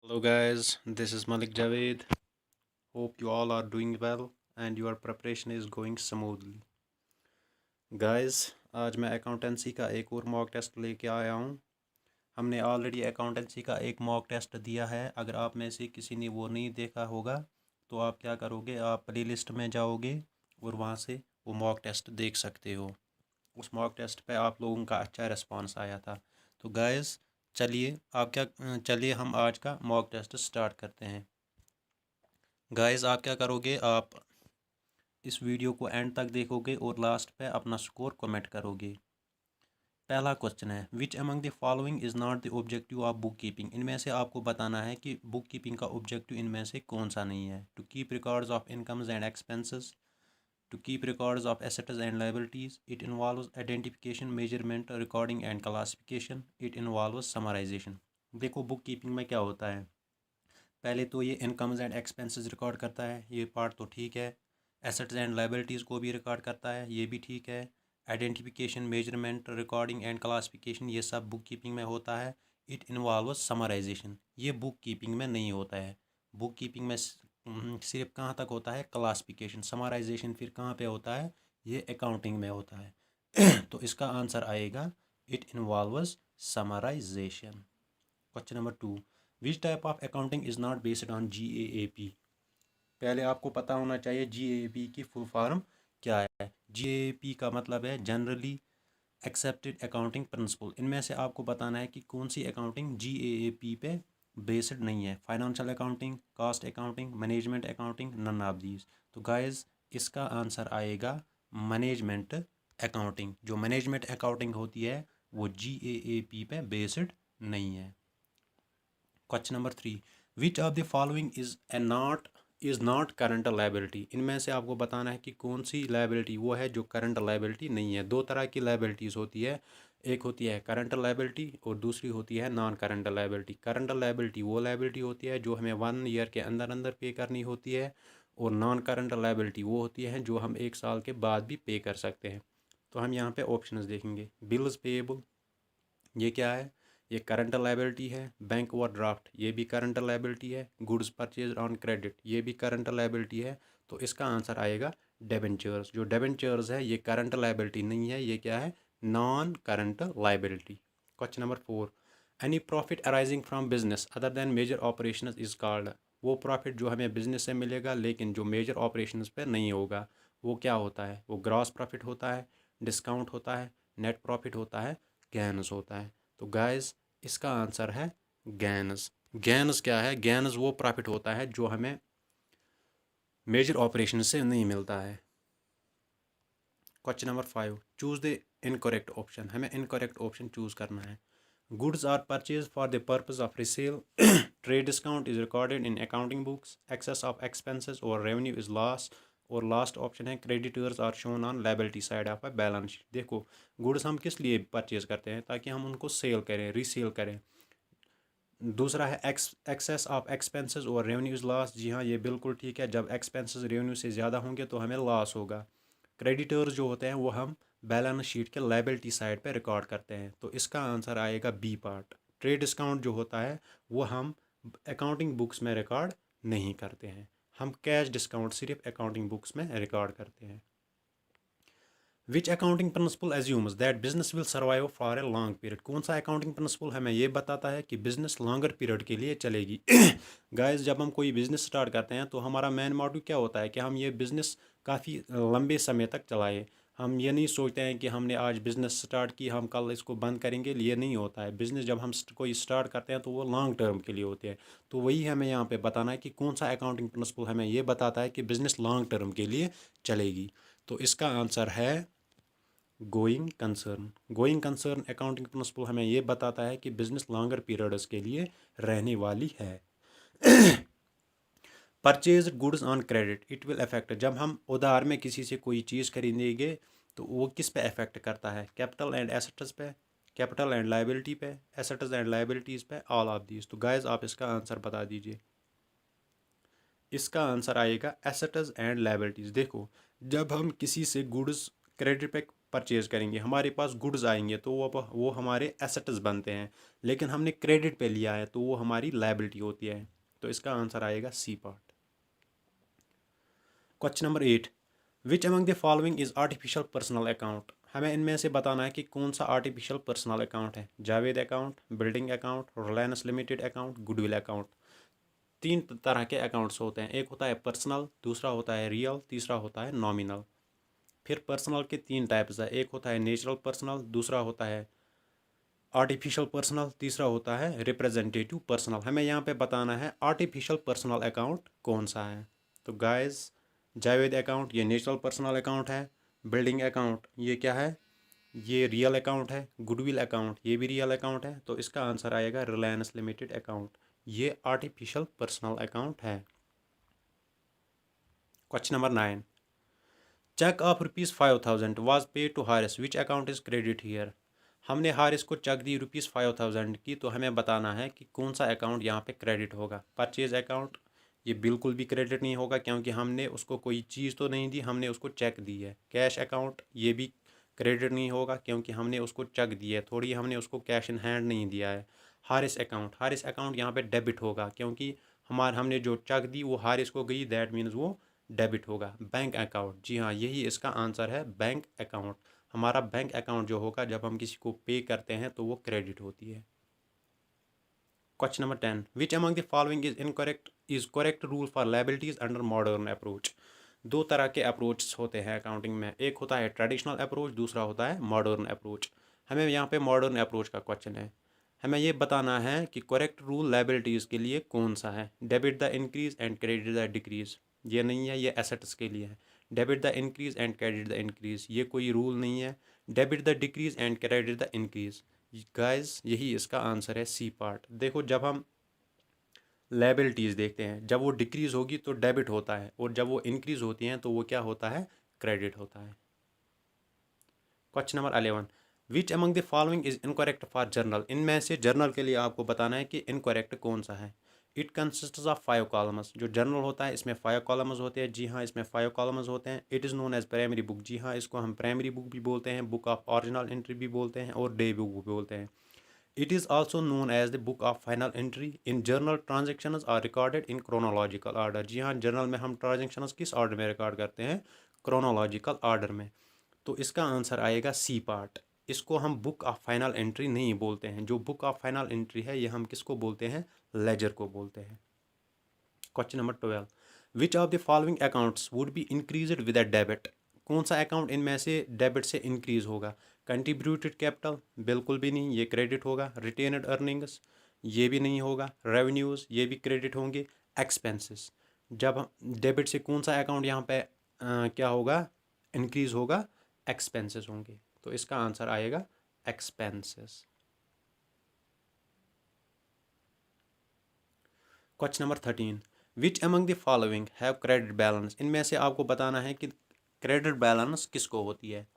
Hello guys, this is Malik Javed. Hope you all are doing well and your preparation is going smoothly. Guys, आज मैं accountancy का एक और mock test लेके आया हूँ। हमने ऑलरेडी अकाउंटेंसी का एक मॉक टेस्ट दिया है। अगर आप में से किसी ने वो नहीं देखा होगा तो आप क्या करोगे, आप प्लेलिस्ट में जाओगे और वहाँ से वो मॉक टेस्ट देख सकते हो। उस मॉक टेस्ट पे आप लोगों का अच्छा रिस्पांस आया था। तो गाइस चलिए हम आज का मॉक टेस्ट स्टार्ट करते हैं। गाइस आप क्या करोगे, आप इस वीडियो को एंड तक देखोगे और लास्ट पे अपना स्कोर कमेंट करोगे। पहला क्वेश्चन है, विच among the following is not the objective of book keeping. इनमें से आपको बताना है कि बुक कीपिंग का ऑब्जेक्टिव इनमें से कौन सा नहीं है। To keep records of incomes and expenses, to keep records of assets and liabilities. It involves identification, measurement, recording and classification. It involves summarization. देखो बुक कीपिंग में क्या होता है। पहले तो ये इनकम्स एंड एक्सपेंसेस रिकॉर्ड करता है, ये पार्ट तो ठीक है। एसेट्स एंड लाइबिलिटीज़ को भी रिकॉर्ड करता है, ये भी ठीक है। Identification, measurement, recording and classification, ये सब बुक कीपिंग में होता है। इट इन्वॉल्व्स समराइजेशन, ये बुक कीपिंग में नहीं होता है। बुक कीपिंग में सिर्फ कहाँ तक होता है, क्लासिफिकेशन। समराइजेशन फिर कहाँ पे होता है, ये अकाउंटिंग में होता है। तो इसका आंसर आएगा it involves summarisation. Question number 2, which type of accounting is not based on GAAP। पहले आपको पता होना चाहिए GAAP की फुल फॉर्म क्या है। GAAP का मतलब है जनरली एक्सेप्टेड अकाउंटिंग प्रिंसिपल। इनमें से आपको बताना है कि कौन सी अकाउंटिंग GAAP पे बेस्ड नहीं है। Financial accounting, cost accounting, management accounting, none of these. तो गाइस इसका आंसर आएगा मैनेजमेंट अकाउंटिंग। जो मैनेजमेंट अकाउंटिंग होती है वो GAAP पे बेस्ड नहीं है। Question number 3, which of the following is not current liability. इनमें से आपको बताना है कि कौन सी लाइबिलिटी वो है जो करंट लाइबिलिटी नहीं है। दो तरह की लाइबिलिटीज़ होती है, एक होती है करंट लाइबिलिटी और दूसरी होती है non current liability. Current liability वो लाइबिलिटी होती है जो हमें 1 ईयर के अंदर अंदर पे करनी होती है, और नॉन करंट लाइबिलिटी वो होती है जो हम 1 साल के बाद भी पे कर सकते हैं। तो हम यहाँ पे ऑप्शंस देखेंगे। बिल्स पेएबल, ये क्या है, ये करंट लाइबिलिटी है। बैंक ओवरड्राफ्ट, ये भी करंट लाइबिलिटी है। गुड्स परचेज ऑन क्रेडिट, ये भी करंट लाइबिलिटी है। तो इसका आंसर आएगा डेबेंचर्स। जो डेबेंचर्स है ये करंट लाइबिलिटी नहीं है, ये क्या है, non current liability. Question number 4, any profit arising from business other than major operation is called. वो प्रॉफिट जो हमें बिजनेस से मिलेगा लेकिन जो मेजर ऑपरेशन पे नहीं होगा, वो क्या होता है, वो ग्रॉस प्रॉफिट होता है, डिस्काउंट होता है, नेट प्रॉफिट होता है, गेन्स होता है। तो गाइस इसका आंसर है गेन्स। गेन्स क्या है, गेन्स वो प्रॉफिट होता है जो हमें मेजर ऑपरेशन से नहीं मिलता है। Question number 5, choose the incorrect option. हमें इनकरेक्ट ऑप्शन चूज करना है। Goods are purchase for the purpose of resale, trade discount is recorded in accounting books, excess of expenses और रेवेन्यू इज लॉस, और last option है creditors are shown on liability side of a balance sheet. देखो goods हम किस लिए purchase करते हैं, ताकि हम उनको सेल करें, रीसेल करें। दूसरा है एक्सेस ऑफ एक्सपेंसेस और रेवेन्यूज लॉस। जी हाँ, ये बिल्कुल ठीक है, जब एक्सपेंसेस रेवेन्यू से ज़्यादा होंगे तो हमें लॉस होगा। क्रेडिटर्स जो होते हैं वो हम बैलेंस शीट के लायबिलिटी साइड पे रिकॉर्ड करते हैं। तो इसका आंसर आएगा बी पार्ट। ट्रेड डिस्काउंट जो होता है वो हम अकाउंटिंग बुक्स में रिकॉर्ड नहीं करते हैं, हम कैश डिस्काउंट सिर्फ अकाउंटिंग बुक्स में रिकॉर्ड करते हैं। Which accounting principle assumes that business will survive for a long period. कौन सा अकाउंटिंग प्रिंसिपल हमें ये बताता है कि बिजनेस लॉन्गर पीरियड के लिए चलेगी। गाइस जब हम कोई बिजनेस स्टार्ट करते हैं तो हमारा मेन मोटिव क्या होता है कि हम ये बिजनेस काफ़ी लंबे समय तक चलाएं। हम ये नहीं सोचते हैं कि हमने आज बिज़नेस स्टार्ट की हम कल इसको बंद करेंगे, ये नहीं होता है। बिज़नेस जब हम कोई स्टार्ट करते हैं तो वो लॉन्ग टर्म के लिए होते हैं। तो वही हमें यहाँ पे बताना है कि कौन सा अकाउंटिंग प्रिंसिपल हमें ये बताता है कि बिज़नेस लॉन्ग टर्म के लिए चलेगी। तो इसका आंसर है going concern. Going concern accounting principle हमें ये बताता है कि बिजनेस लॉन्गर पीरियड्स के लिए रहने वाली है। Purchase goods on credit it will affect, जब हम उधार में किसी से कोई चीज़ खरीदेंगे तो वो किस पे अफेक्ट करता है, कैपिटल एंड एसेट्स पे, कैपिटल एंड लाइबिलिटी पे, एसेट्स एंड लाइबिलिटीज़ पे, ऑल ऑफ दीज। तो गाइज आप इसका आंसर बता दीजिए। इसका आंसर आएगा एसेट्स एंड लाइबिलिटीज़। देखो जब हम किसी से गुड्स क्रेडिट पे परचेज़ करेंगे, हमारे पास गुड्स आएंगे तो वो हमारे एसेट्स बनते हैं, लेकिन हमने क्रेडिट पे लिया है तो वो हमारी लायबिलिटी होती है। तो इसका आंसर आएगा C part. Question number 8, which among the following is artificial personal account. हमें इनमें से बताना है कि कौन सा आर्टिफिशियल पर्सनल अकाउंट है। Javed account, building account, Reliance limited account, goodwill account. तीन तरह के अकाउंट्स होते हैं, एक होता है पर्सनल, दूसरा होता है रियल, तीसरा होता है नॉमिनल। फिर पर्सनल के तीन टाइप्स है, एक होता है नेचुरल पर्सनल, दूसरा होता है आर्टिफिशियल पर्सनल, तीसरा होता है रिप्रेजेंटेटिव पर्सनल। हमें यहाँ पे बताना है आर्टिफिशियल पर्सनल अकाउंट कौन सा है। तो गाइस, जावेद अकाउंट ये नेचुरल पर्सनल अकाउंट है, बिल्डिंग अकाउंट ये क्या है, ये रियल अकाउंट है, गुडविल अकाउंट ये भी रियल अकाउंट है। तो इसका आंसर आएगा रिलायंस लिमिटेड अकाउंट, ये आर्टिफिशियल पर्सनल अकाउंट है। Question number 9, cheque of ₹5,000 was paid to Haris, which account is credit here. हमने हारिस को चेक दी ₹5,000 की, तो हमें बताना है कि कौन सा अकाउंट यहाँ पे क्रेडिट होगा। परचेज अकाउंट ये बिल्कुल भी क्रेडिट नहीं होगा क्योंकि हमने उसको कोई चीज़ तो नहीं दी, हमने उसको चेक दी है। कैश अकाउंट ये भी क्रेडिट नहीं होगा क्योंकि हमने उसको चेक दी है, थोड़ी हमने उसको कैश इन हैंड नहीं दिया है। हारिस अकाउंट यहाँ पे डेबिट होगा क्योंकि हमने जो चेक दी वो हारिस को गई, दैट मीन्स वो डेबिट होगा। बैंक अकाउंट, जी हाँ यही इसका आंसर है, बैंक अकाउंट। हमारा बैंक अकाउंट जो होगा जब हम किसी को पे करते हैं तो वो क्रेडिट होती है। Question number 10, which among the following is correct rule for liabilities under modern approach. दो तरह के अप्रोच होते हैं अकाउंटिंग में, एक होता है ट्रेडिशनल अप्रोच, दूसरा होता है मॉडर्न अप्रोच। हमें यहाँ पे मॉडर्न अप्रोच का क्वेश्चन है, हमें ये बताना है कि करेक्ट रूल लायबिलिटीज़ के लिए कौन सा है। Debit the increase and credit the decrease, ये नहीं है, ये एसेट्स के लिए है। Debit the increase and credit the increase, ये कोई रूल नहीं है। Debit the decrease and credit the increase, guys यही इसका आंसर है, सी पार्ट। देखो जब हम लायबिलिटीज़ देखते हैं, जब वो डिक्रीज होगी तो डेबिट होता है, और जब वो इंक्रीज होती हैं तो वो क्या होता है, क्रेडिट होता है। Question number 11, which among the following is incorrect for journal. इनमें से जर्नल के लिए आपको बताना है कि इनकरेक्ट कौन सा है। इट कंसिस्ट्स ऑफ 5 कॉलम्स, जो जर्नल होता है इसमें 5 कॉलम्स होते हैं, जी हाँ इसमें 5 कॉलम्स होते हैं। It is known as primary book, जी हाँ इसको हम प्राइमरी बुक भी बोलते हैं, बुक ऑफ ओरिजिनल एंट्री भी बोलते हैं, और डे बुक भी बोलते हैं। It is also known as the book of final entry. In journal, transactions are recorded in chronological order. जी हाँ, जर्नल में हम ट्रांजेक्शन्स किस ऑर्डर में रिकॉर्ड करते हैं, क्रोनोलॉजिकल ऑर्डर में। तो इसका आंसर आएगा सी पार्ट। इसको हम बुक ऑफ फाइनल एंट्री नहीं बोलते हैं, जो बुक ऑफ फाइनल एंट्री है ये हम किसको बोलते हैं, लेजर को बोलते हैं। Question number 12, which of the following accounts would be increased with a debit. कौन सा अकाउंट इनमें से डेबिट से इंक्रीज होगा। कंट्रीब्यूटेड कैपिटल बिल्कुल भी नहीं, ये क्रेडिट होगा। रिटेन्ड अर्निंग्स ये भी नहीं होगा। रेवेन्यूज़ ये भी क्रेडिट होंगे। एक्सपेंसेस, जब हम डेबिट से कौन सा अकाउंट यहाँ पे क्या होगा, इंक्रीज होगा, एक्सपेंसेस होंगे। तो इसका आंसर आएगा expenses. Question number 13, which among the following have credit balance. इनमें से आपको बताना है कि क्रेडिट बैलेंस किसको होती है।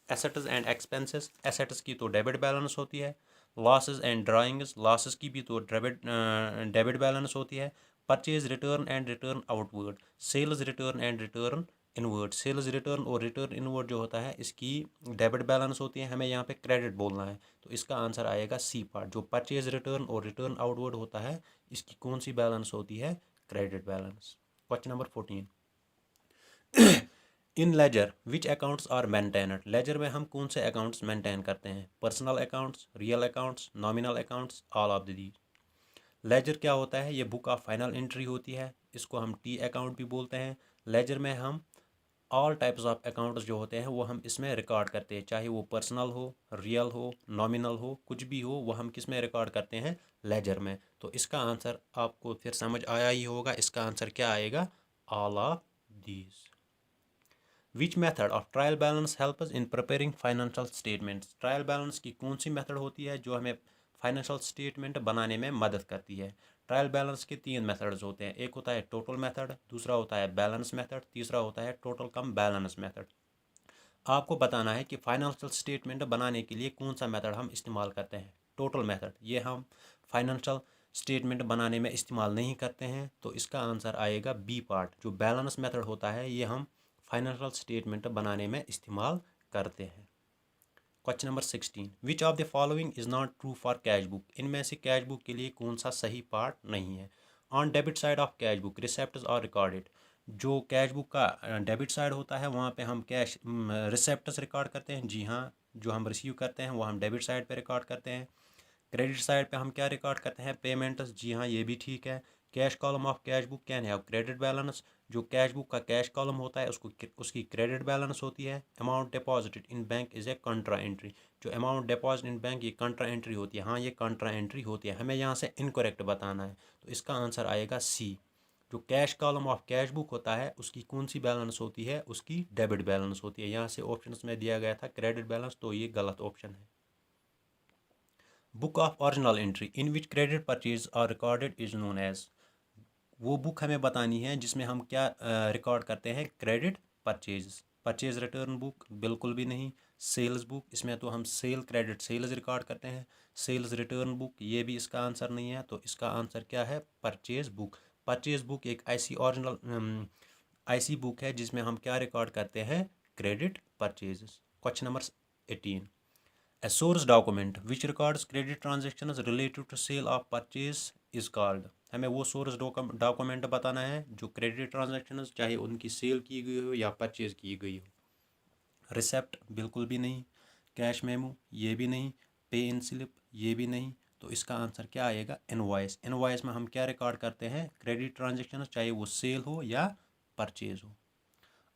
एसेट्स एंड एक्सपेंसेस, एसेट्स की तो डेबिट बैलेंस होती है। लॉसेस एंड ड्राइंग्स, लॉसेस की भी तो डेबिट बैलेंस होती है। Purchase return and return outward, sales return and return inward, sales return और रिटर्न इनवर्ड जो होता है इसकी डेबिट बैलेंस होती है, हमें यहाँ पे क्रेडिट बोलना है। तो इसका आंसर आएगा सी पार्ट, जो परचेज रिटर्न और रिटर्न आउटवर्ड होता है इसकी कौन सी बैलेंस होती है, credit balance. Question number 14, in ledger which accounts are maintained. Ledger में हम कौन से अकाउंट्स मेंटेन करते हैं, personal accounts, real accounts, nominal accounts, all of the. Ledger क्या होता है, ये बुक ऑफ फाइनल एंट्री होती है, इसको हम टी अकाउंट भी बोलते हैं। लेजर में हम ऑल टाइप्स ऑफ अकाउंट्स जो होते हैं वो हम इसमें रिकॉर्ड करते हैं, चाहे वो पर्सनल हो, रियल हो, नॉमिनल हो, कुछ भी हो, वो हम किस में रिकॉर्ड करते हैं, लेजर में। तो इसका आंसर आपको फिर समझ आया ही होगा, इसका आंसर क्या आएगा, all of these. Which method of trial balance help us in preparing financial statements. Trial balance की कौन सी मेथड होती है जो हमें फाइनेंशियल स्टेटमेंट बनाने में मदद करती है। ट्रायल बैलेंस के तीन मेथड्स होते हैं, एक होता है टोटल मेथड, दूसरा होता है बैलेंस मेथड, तीसरा होता है टोटल कम बैलेंस मेथड। आपको बताना है कि फाइनेंशियल स्टेटमेंट बनाने के लिए कौन सा मेथड हम इस्तेमाल करते हैं। टोटल मेथड ये हम फाइनेंशियल स्टेटमेंट बनाने में इस्तेमाल नहीं करते हैं, तो इसका आंसर आएगा बी पार्ट। जो बैलेंस मेथड होता है ये हम फाइनेंशियल स्टेटमेंट बनाने में इस्तेमाल करते हैं। Question number 16, which of the following is not true for cash book? इनमें से कैश बुक के लिए कौन सा सही पार्ट नहीं है? On debit side of cash book receipt are recorded. जो कैश बुक का डेबिट साइड होता है वहाँ पे हम कैश रिसेप्ट्स रिकॉर्ड करते हैं, जी हाँ। जो हम रिसीव करते हैं वो हम डेबिट साइड पे रिकॉर्ड करते हैं। क्रेडिट साइड पे हम क्या रिकॉर्ड करते हैं? पेमेंट्स, जी हाँ, ये भी ठीक है। Cash column of cash book can have credit balance. जो कैश बुक का कैश कॉलम होता है उसकी क्रेडिट बैलेंस होती है। Amount deposited in bank is a कंट्रा entry. जो अमाउंट डिपॉजिट इन बैंक ये कंट्रा एंट्री होती है, हाँ ये कंट्रा एंट्री होती है। हमें यहाँ से इनकरेक्ट बताना है, तो इसका आंसर आएगा सी। जो cash column of cash book होता है उसकी कौन सी बैलेंस होती है? उसकी डेबिट बैलेंस होती है। यहाँ से ऑप्शन में दिया गया था क्रेडिट बैलेंस, तो ये गलत ऑप्शन है। Book of original entry in which credit purchase are recorded is known as. वो बुक हमें बतानी है जिसमें हम क्या रिकॉर्ड करते हैं? Credit purchase. Purchase return book बिल्कुल भी नहीं। सेल्स बुक, इसमें तो हम सेल क्रेडिट सेल्स रिकॉर्ड करते हैं। सेल्स रिटर्न बुक, ये भी इसका आंसर नहीं है, तो इसका आंसर क्या है? Purchase book. परचेज बुक एक ऐसी बुक है जिसमें हम क्या रिकॉर्ड करते हैं? Credit purchase. Question number 18, a source document which records credit transactions related to sale of purchase is called। हमें वो सोर्स डॉक्यूमेंट बताना है जो क्रेडिट ट्रांजैक्शंस चाहे उनकी सेल की गई हो या परचेज की गई हो। रिसेप्ट बिल्कुल भी नहीं। कैश मेमो ये भी नहीं। पे इन स्लिप ये भी नहीं। तो इसका आंसर क्या आएगा? इनवॉइस। इनवॉइस में हम क्या रिकॉर्ड करते हैं? क्रेडिट ट्रांजैक्शंस, चाहे वो सेल हो या परचेज हो।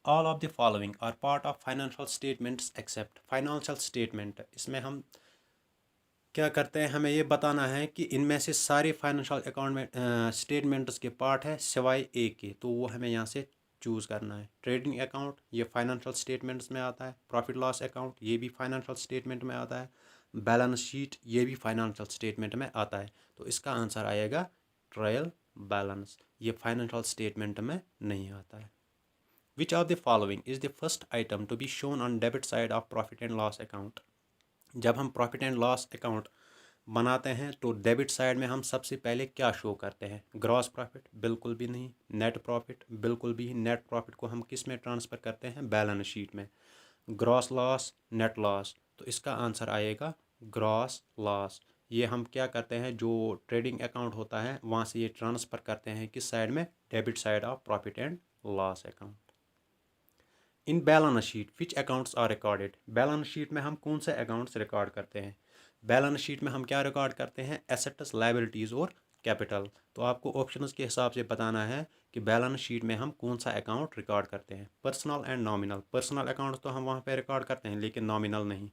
All of the following are part of financial statements except. Financial statement, इसमें हम क्या करते हैं? हमें ये बताना है कि इनमें से सारे फाइनेंशियल अकाउंट में स्टेटमेंट्स के पार्ट है सिवाय एक के, तो वो हमें यहाँ से चूज़ करना है। ट्रेडिंग अकाउंट ये फाइनेंशियल स्टेटमेंट्स में आता है। प्रॉफिट लॉस अकाउंट ये भी फाइनेंशियल स्टेटमेंट में आता है। बैलेंस शीट ये भी फाइनेंशियल स्टेटमेंट में आता है। तो इसका आंसर आएगा ट्रायल बैलेंस। ये फाइनेंशियल स्टेटमेंट में नहीं आता है। Which of the following is the first item to be shown on debit side of profit and loss account? जब हम प्रॉफिट एंड लॉस अकाउंट बनाते हैं तो डेबिट साइड में हम सबसे पहले क्या शो करते हैं? ग्रॉस प्रॉफिट बिल्कुल भी नहीं। नेट प्रॉफिट बिल्कुल भी। नेट प्रॉफिट को हम किस में ट्रांसफ़र करते हैं? बैलेंस शीट में। ग्रॉस लॉस, नेट लॉस, तो इसका आंसर आएगा ग्रॉस लॉस। ये हम क्या करते हैं? जो ट्रेडिंग अकाउंट होता है वहाँ से ये ट्रांसफ़र करते हैं किस साइड में? Debit side of profit and loss account. In balance sheet which accounts are recorded. Balance sheet में हम कौन से अकाउंट्स रिकॉर्ड करते हैं? बैलेंस शीट में हम क्या रिकॉर्ड करते हैं? एसेट्स, लायबिलिटीज़ और कैपिटल। तो आपको ऑप्शंस के हिसाब से बताना है कि बैलेंस शीट में हम कौन सा अकाउंट रिकॉर्ड करते हैं। Personal and nominal. Personal account तो हम वहाँ पे रिकॉर्ड करते हैं लेकिन नॉमिनल नहीं।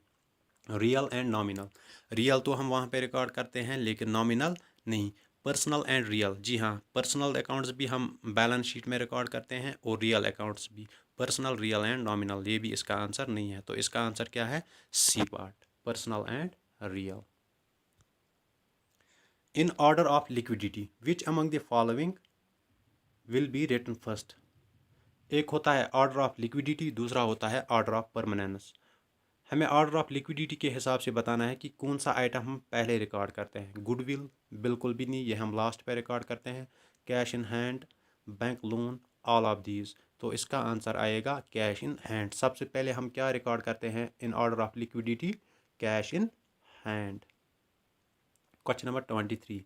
Real and nominal. रियल तो हम वहाँ पे रिकॉर्ड करते हैं लेकिन नॉमिनल नहीं। पर्सनल एंड रियल, जी हाँ, पर्सनल अकाउंट्स भी हम बैलेंस शीट में रिकॉर्ड करते हैं और रियल अकाउंट्स भी। पर्सनल, रियल एंड नॉमिनल, ये भी इसका आंसर नहीं है, तो इसका आंसर क्या है? C part, personal and real. In order of liquidity which among the following will be written first. एक होता है ऑर्डर ऑफ लिक्विडिटी, दूसरा होता है ऑर्डर ऑफ परमानेंस। हमें ऑर्डर ऑफ लिक्विडिटी के हिसाब से बताना है कि कौन सा आइटम हम पहले रिकॉर्ड करते हैं। गुडविल बिल्कुल भी नहीं, ये हम लास्ट पे रिकॉर्ड करते हैं। Cash in hand, bank loan, all of these, तो इसका आंसर आएगा कैश इन हैंड। सबसे पहले हम क्या रिकॉर्ड करते हैं in order of liquidity? Cash in hand. Question number 23,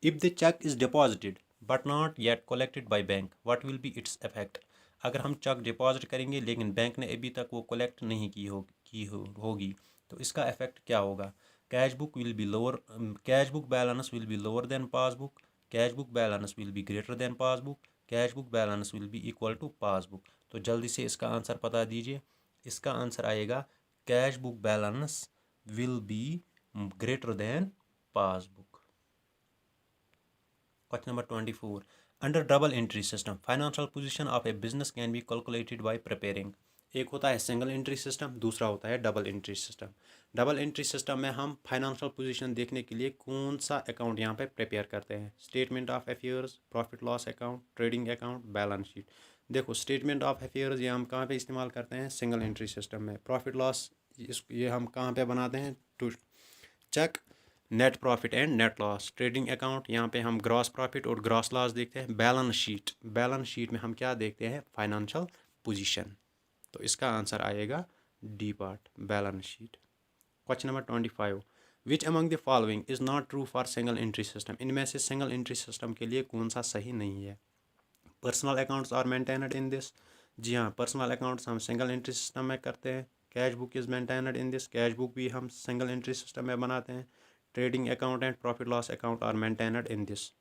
if the cheque is deposited but not yet collected by bank what will be its effect. अगर हम चेक डिपॉजिट करेंगे लेकिन बैंक ने अभी तक वो कलेक्ट नहीं होगी, तो इसका इफेक्ट क्या होगा? Cash book will be lower, cash book balance will be lower than passbook, cash book balance will be greater than passbook, cash book balance will be equal to passbook. तो जल्दी से इसका आंसर बता दीजिए। इसका answer आएगा cash book balance will be greater than passbook. Question number 24, under double entry system financial position of A business can be calculated by preparing. एक होता है सिंगल एंट्री सिस्टम, दूसरा होता है double entry system. Double entry system में हम financial position देखने के लिए कौन सा अकाउंट यहाँ पे प्रिपेयर करते हैं? Statement of affairs, profit loss account, trading account, balance sheet. देखो स्टेटमेंट ऑफ अफेयर्स ये हम कहाँ पे इस्तेमाल करते हैं? सिंगल एंट्री सिस्टम में। प्रॉफिट लॉस ये हम कहाँ पे बनाते हैं? To check net profit and net loss. Trading account यहाँ पे हम ग्रॉस प्रॉफिट और ग्रॉस लॉस देखते हैं। बैलेंस शीट, बैलेंस शीट में हम क्या देखते हैं? Financial position. तो इसका आंसर आएगा D part, balance sheet. Question number 25, which among the following is not true for single entry system, इनमें से सिंगल एंट्री सिस्टम के लिए कौन सा सही नहीं है। Personal accounts are maintained in this, जी हाँ, पर्सनल अकाउंट्स हम सिंगल एंट्री सिस्टम में करते हैं। Cash book is maintained in this, cash book भी हम सिंगल एंट्री सिस्टम में बनाते हैं। Trading account and profit loss account are maintained in this,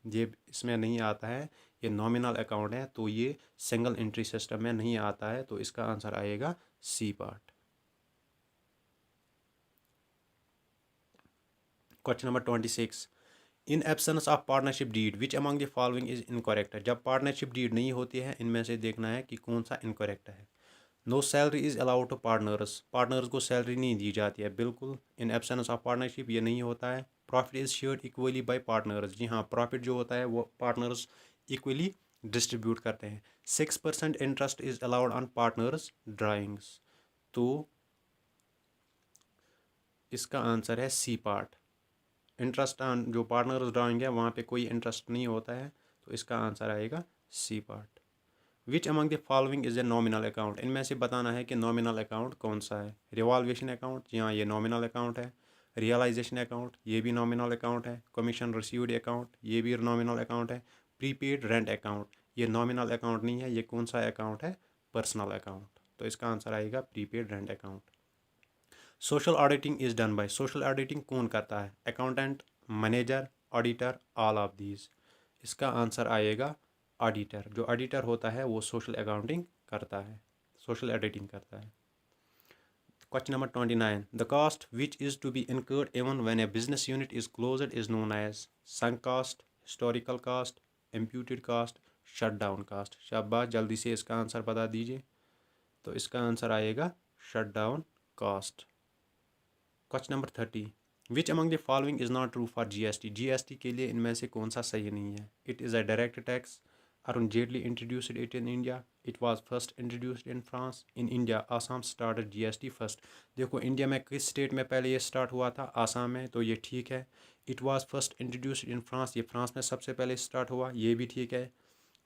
ये इसमें नहीं आता है, ये नॉमिनल अकाउंट है तो ये सिंगल एंट्री सिस्टम में नहीं आता है, तो इसका आंसर आएगा C part. Question number 26, in absence of partnership deed which among the following is incorrect, जब पार्टनरशिप डीड नहीं होती है इनमें से देखना है कि कौन सा इनकरेक्ट है। No salary is allowed to partners, partners को सैलरी नहीं दी जाती है, बिल्कुल इन एब्सेंस ऑफ पार्टनरशिप ये नहीं होता है। Profit is shared equally by partners, जी हाँ, प्रॉफिट जो होता है वो पार्टनर्स इक्वली डिस्ट्रीब्यूट करते हैं। 6% interest is allowed on partners drawings, तो इसका आंसर है सी पार्ट। इंटरेस्ट ऑन जो पार्टनर्स ड्राइंग है वहाँ पे कोई इंटरेस्ट नहीं होता है, तो इसका आंसर आएगा C part. Which among the following is a nominal account, इनमें से बताना है कि नॉमिनल अकाउंट कौन सा है। रिवॉल्वेशन अकाउंट, जी हाँ, ये नॉमिनल अकाउंट है। रियलाइजेशन अकाउंट, ये भी नॉमिनल अकाउंट है। कमीशन रिसीव्ड अकाउंट, ये भी नॉमिनल अकाउंट है। प्रीपेड रेंट अकाउंट, ये नॉमिनल अकाउंट नहीं है, ये कौन सा अकाउंट है, पर्सनल अकाउंट, तो इसका आंसर आएगा prepaid rent account. Social auditing is done by, social auditing कौन करता है, accountant, manager, auditor, all of these, इसका आंसर आएगा ऑडिटर। जो ऑडिटर होता है वो सोशल अकाउंटिंग करता है, सोशल ऑडिटिंग करता है। Question number 29, the cost which is to be incurred even when a business unit is closed is known as sunk cost, historical cost, imputed cost, shut down cost. शाबाश, जल्दी से इसका answer बता दीजिए, तो इसका आंसर आएगा shut down cost. Question number 30, which among the following is not true for GST, GST के लिए इनमें से कौन सा सही नहीं है। It is a direct tax, Arun Jaitley introduced it in India, it was first introduced in France, in India Assam started GST first. देखो इंडिया में किस स्टेट में पहले ये स्टार्ट हुआ था, आसाम में, तो ये ठीक है। It was first introduced in France, ये फ्रांस में सबसे पहले स्टार्ट हुआ, ये भी ठीक है।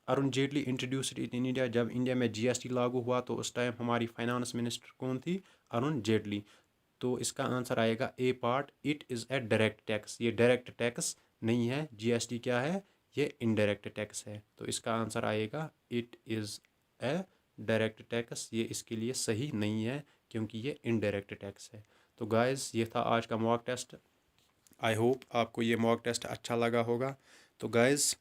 Arun Jaitley introduced it in India, जब इंडिया में जीएसटी लागू हुआ तो उस टाइम हमारी फाइनेंस मिनिस्टर कौन थी, अरुण जेटली, तो इसका आंसर आएगा A part. It is a direct tax, ये डायरेक्ट टैक्स नहीं है, जीएसटी क्या है, ये इनडायरेक्ट टैक्स है, तो इसका आंसर आएगा it is a direct tax, ये इसके लिए सही नहीं है क्योंकि ये इनडायरेक्ट टैक्स है। तो गाइस ये था आज का मॉक टेस्ट, आई होप आपको ये मॉक टेस्ट अच्छा लगा होगा। तो गाइस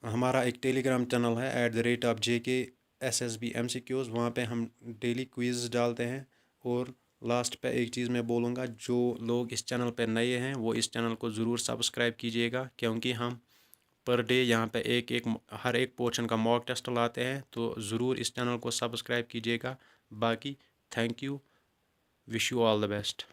हमारा एक टेलीग्राम चैनल है @JKSSBMCQs, वहाँ पे हम डेली क्विज़ डालते हैं। और लास्ट पे एक चीज़ मैं बोलूँगा, जो लोग इस चैनल पे नए हैं वो इस चैनल को ज़रूर सब्सक्राइब कीजिएगा, क्योंकि हम पर डे यहाँ पे हर एक पोर्शन का मॉक टेस्ट लाते हैं, तो ज़रूर इस चैनल को सब्सक्राइब कीजिएगा। बाकी thank you, wish you all the best.